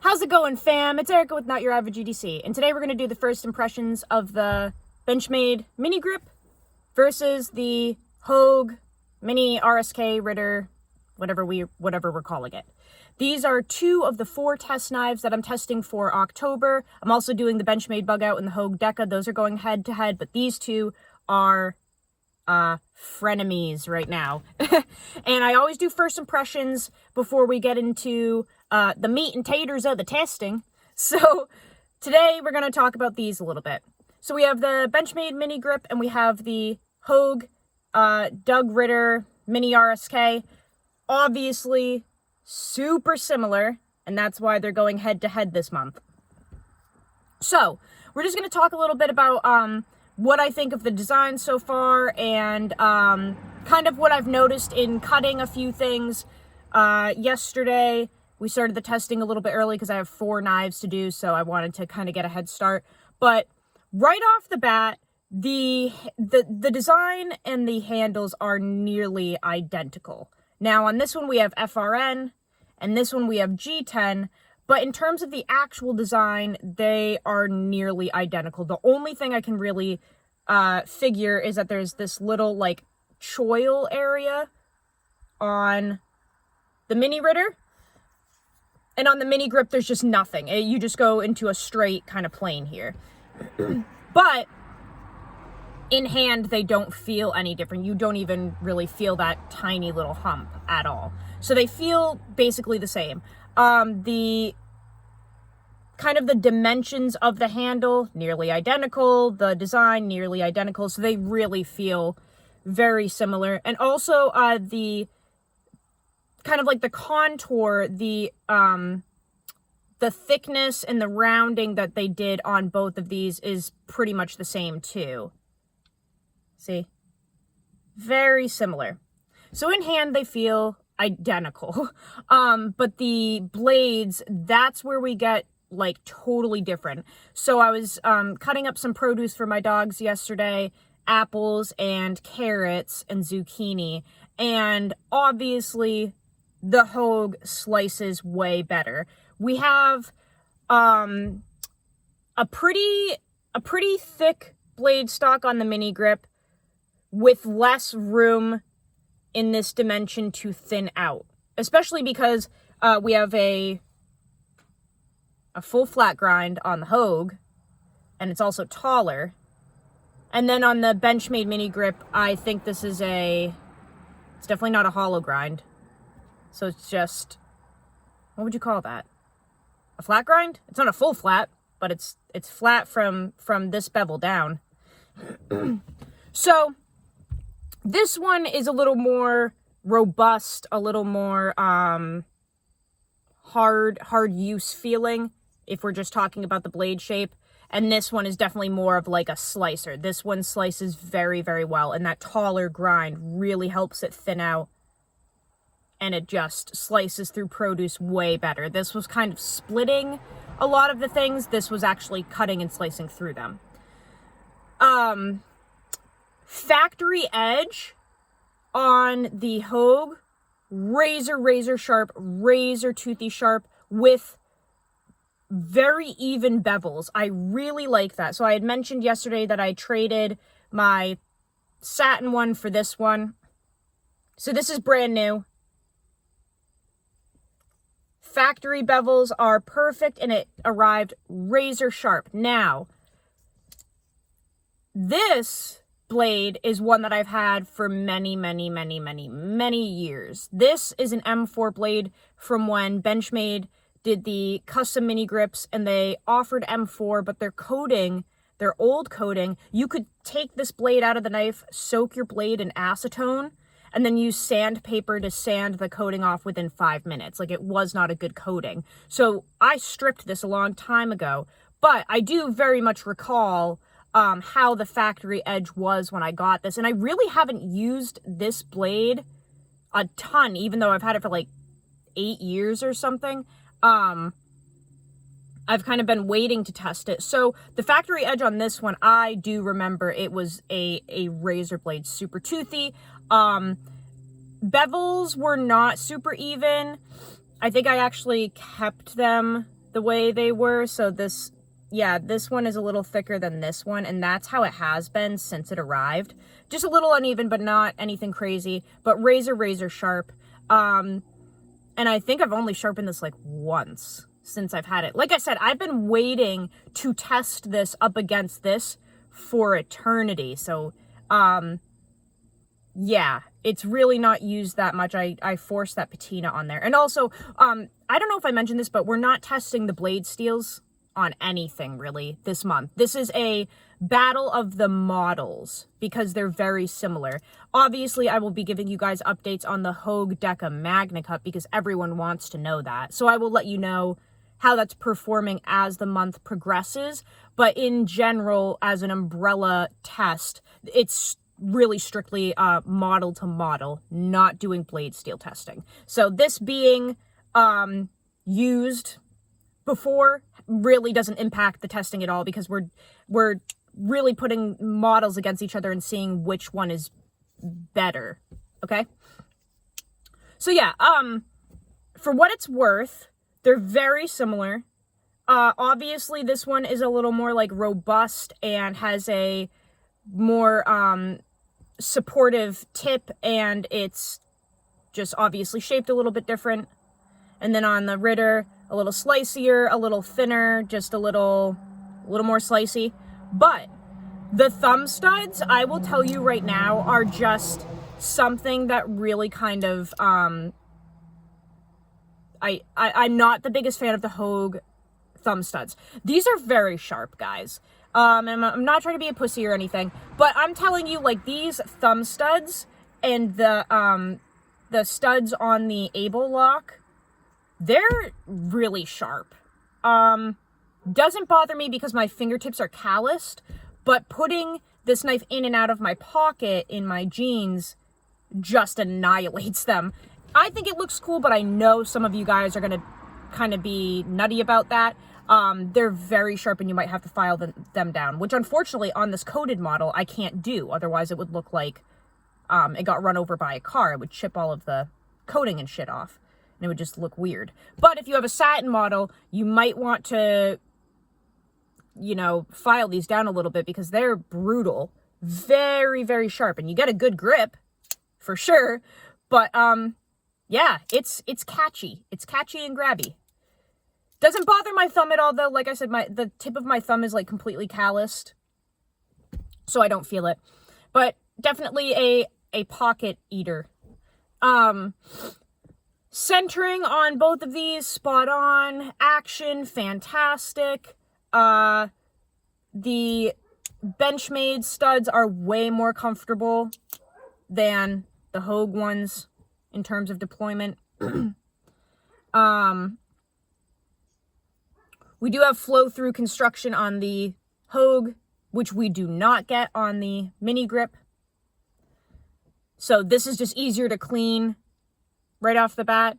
How's it going, fam? It's Erica with Not Your Average EDC, and today we're going to do the first impressions of the Benchmade mini grip versus the Hogue mini RSK Ritter, whatever we're calling it. These are two of the 4 test knives that I'm testing for October. I'm also doing the Benchmade Bug Out and the Hogue Deca. Those are going head to head, but these two are frenemies right now. And I always do first impressions before we get into the meat and taters of the testing. So today we're going to talk about these a little bit. So we have the Benchmade mini grip and we have the Hogue Ritter mini RSK. Obviously super similar, and that's why they're going head to head this month. So we're just going to talk a little bit about what I think of the design so far, and kind of what I've noticed in cutting a few things. Yesterday, we started the testing a little bit early because I have 4 knives to do, so I wanted to kind of get a head start. But right off the bat, the design and the handles are nearly identical. Now, on this one, we have FRN, and this one we have G10, but in terms of the actual design, they are nearly identical. The only thing I can really figure is that there's this little, like, choil area on the mini Ritter, and on the mini grip, there's just nothing. You just go into a straight kind of plane here. But in hand, they don't feel any different. You don't even really feel that tiny little hump at all. So they feel basically the same. The kind of the dimensions of the handle, nearly identical. The design, nearly identical. So they really feel very similar. And also the kind of like the contour, the thickness and the rounding that they did on both of these is pretty much the same too. See? Very similar. So in hand, they feel identical. But the blades, that's where we get like totally different. So I was cutting up some produce for my dogs yesterday, apples and carrots and zucchini, and obviously the Hogue slices way better. We have a pretty thick blade stock on the mini grip with less room in this dimension to thin out, especially because we have a full flat grind on the Hogue, and it's also taller. And then on the Benchmade mini grip, I think this is it's definitely not a hollow grind. So it's just, what would you call that? A flat grind? It's not a full flat, but it's flat from this bevel down. So this one is a little more robust, a little more hard use feeling, if we're just talking about the blade shape. And this one is definitely more of like a slicer. This one slices very, very well, and that taller grind really helps it thin out, and it just slices through produce way better. This was kind of splitting a lot of the things. This was actually cutting and slicing through them. Factory edge on the Hogue, razor sharp, razor toothy sharp, with very even bevels. I really like that. So I had mentioned yesterday that I traded my satin one for this one. So this is brand new. Factory bevels are perfect, and it arrived razor sharp. Now, this blade is one that I've had for many years. This is an M4 blade from when Benchmade did the custom mini grips, and they offered M4, but their coating, their old coating, you could take this blade out of the knife, soak your blade in acetone, and then use sandpaper to sand the coating off within 5 minutes. Like, it was not a good coating. So I stripped this a long time ago, but I do very much recall how the factory edge was when I got this. And I really haven't used this blade a ton, even though I've had it for like 8 years or something. I've kind of been waiting to test it. So the factory edge on this one, I do remember it was a razor blade, super toothy. Bevels were not super even. I think I actually kept them the way they were. So this one is a little thicker than this one, and that's how it has been since it arrived. Just a little uneven, but not anything crazy, but razor sharp. And I think I've only sharpened this like once since I've had it. Like I said, I've been waiting to test this up against this for eternity. So, yeah, it's really not used that much. I forced that patina on there. And also, I don't know if I mentioned this, but we're not testing the blade steels on anything really this month. This is a battle of the models because they're very similar. Obviously, I will be giving you guys updates on the Hogue Deca Magna Cup because everyone wants to know that. So I will let you know how that's performing as the month progresses. But in general, as an umbrella test, it's really strictly model to model, not doing blade steel testing. So this being used before really doesn't impact the testing at all because we're really putting models against each other and seeing which one is better. Okay? So yeah, for what it's worth, they're very similar. Obviously this one is a little more like robust and has a more supportive tip, and it's just obviously shaped a little bit different. And then on the Ritter, a little slicier, a little thinner, just a little more slicey. But the thumb studs, I will tell you right now, are just something that really kind of, I'm not the biggest fan of the Hogue thumb studs. These are very sharp, guys. And I'm not trying to be a pussy or anything, but I'm telling you, like, these thumb studs and the studs on the Able lock, they're really sharp. Doesn't bother me because my fingertips are calloused, but putting this knife in and out of my pocket in my jeans just annihilates them. I think it looks cool, but I know some of you guys are going to kind of be nutty about that. They're very sharp and you might have to file them down, which unfortunately on this coated model I can't do. Otherwise it would look like it got run over by a car. It would chip all of the coating and shit off. And it would just look weird. But if you have a satin model, you might want to, you know, file these down a little bit because they're brutal. Very, very sharp. And you get a good grip, for sure. But, yeah, it's catchy. It's catchy and grabby. Doesn't bother my thumb at all, though. Like I said, the tip of my thumb is, like, completely calloused. So I don't feel it. But definitely a pocket eater. Centering on both of these, spot on. Action, fantastic. The Benchmade studs are way more comfortable than the Hogue ones in terms of deployment. We do have flow-through construction on the Hogue, which we do not get on the mini grip. So this is just easier to clean right off the bat.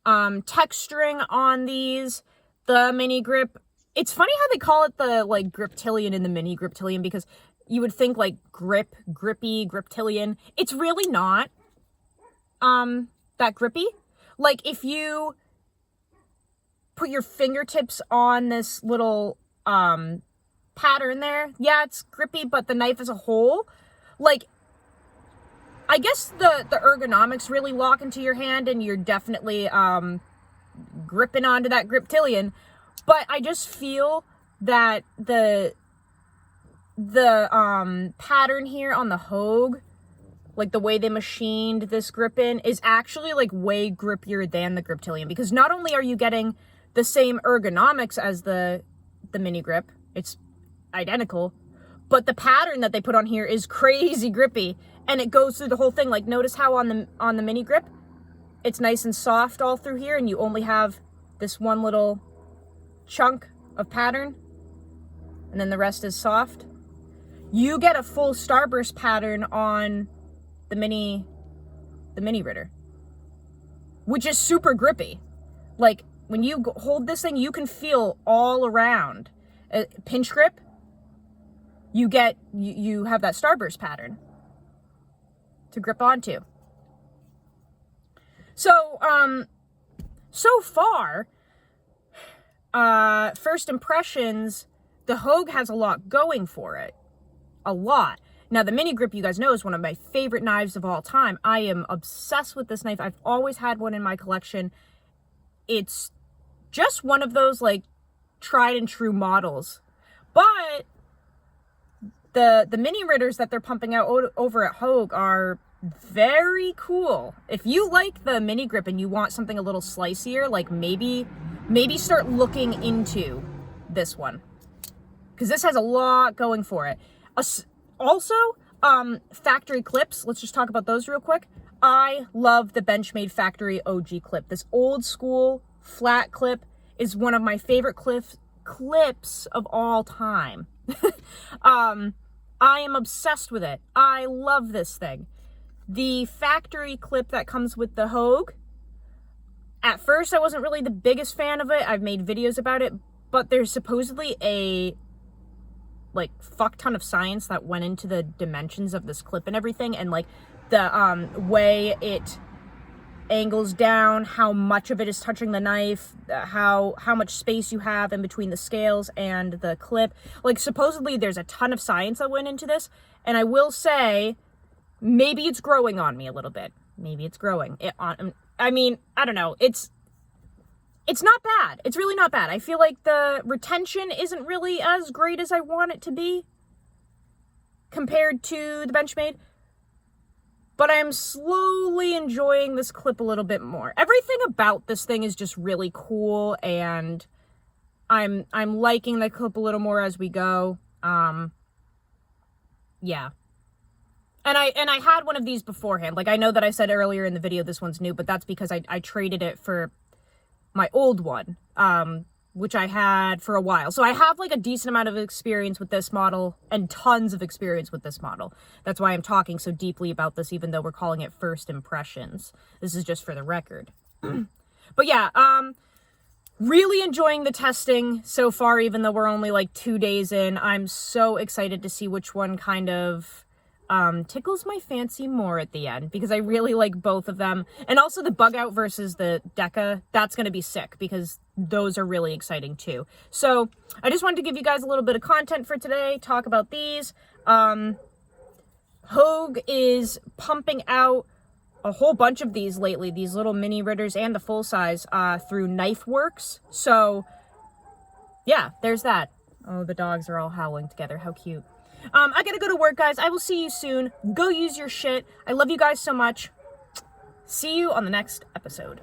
Texturing on these, the mini grip, it's funny how they call it the, like, Griptilian and the mini Griptilian, because you would think, like, grippy, Griptilian. It's really not, that grippy. Like, if you put your fingertips on this little, pattern there, yeah, it's grippy, but the knife as a whole, like, I guess the ergonomics really lock into your hand and you're definitely gripping onto that Griptilian. But I just feel that the pattern here on the Hogue, like the way they machined this grip in, is actually like way grippier than the Griptilian. Because not only are you getting the same ergonomics as the mini grip, it's identical, but the pattern that they put on here is crazy grippy. And it goes through the whole thing. Like, notice how on the mini grip, it's nice and soft all through here, and you only have this one little chunk of pattern, and then the rest is soft. You get a full starburst pattern on the mini Ritter, which is super grippy. Like, when you hold this thing, you can feel all around. Pinch grip, you have that starburst pattern to grip onto. So, so far, first impressions, the Hogue has a lot going for it. A lot. Now, the mini grip, you guys know, is one of my favorite knives of all time. I am obsessed with this knife. I've always had one in my collection. It's just one of those, like, tried and true models. But the mini Ritters that they're pumping out over at Hogue are very cool. If you like the mini grip and you want something a little slicier, like maybe start looking into this one, because this has a lot going for it. Also, factory clips. Let's just talk about those real quick. I love the Benchmade factory OG clip. This old school flat clip is one of my favorite clips of all time. I am obsessed with it. I love this thing. The factory clip that comes with the Hogue, at first I wasn't really the biggest fan of it. I've made videos about it, but there's supposedly a like fuck ton of science that went into the dimensions of this clip and everything, and like the way it angles down, how much of it is touching the knife, how much space you have in between the scales and the clip. Like, supposedly there's a ton of science that went into this, and I will say maybe it's growing on me a little bit. Maybe it's growing. I mean, I don't know. It's not bad. It's really not bad. I feel like the retention isn't really as great as I want it to be compared to the Benchmade, but I'm slowly enjoying this clip a little bit more. Everything about this thing is just really cool, and I'm liking the clip a little more as we go. Yeah. And I had one of these beforehand. Like, I know that I said earlier in the video this one's new, but that's because I traded it for my old one, which I had for a while. So I have like a decent amount of experience with this model and tons of experience with this model. That's why I'm talking so deeply about this, even though we're calling it first impressions. This is just for the record. But yeah, really enjoying the testing so far, even though we're only like 2 days in. I'm so excited to see which one kind of tickles my fancy more at the end, because I really like both of them. And also the bug out versus the Deca, that's going to be sick, because those are really exciting too. So I just wanted to give you guys a little bit of content for today, talk about these. Hogue is pumping out a whole bunch of these lately, these little mini Ritters and the full size, through Knife Works. So yeah, there's that. Oh, the dogs are all howling together. How cute. I gotta go to work, guys. I will see you soon. Go use your shit. I love you guys so much. See you on the next episode.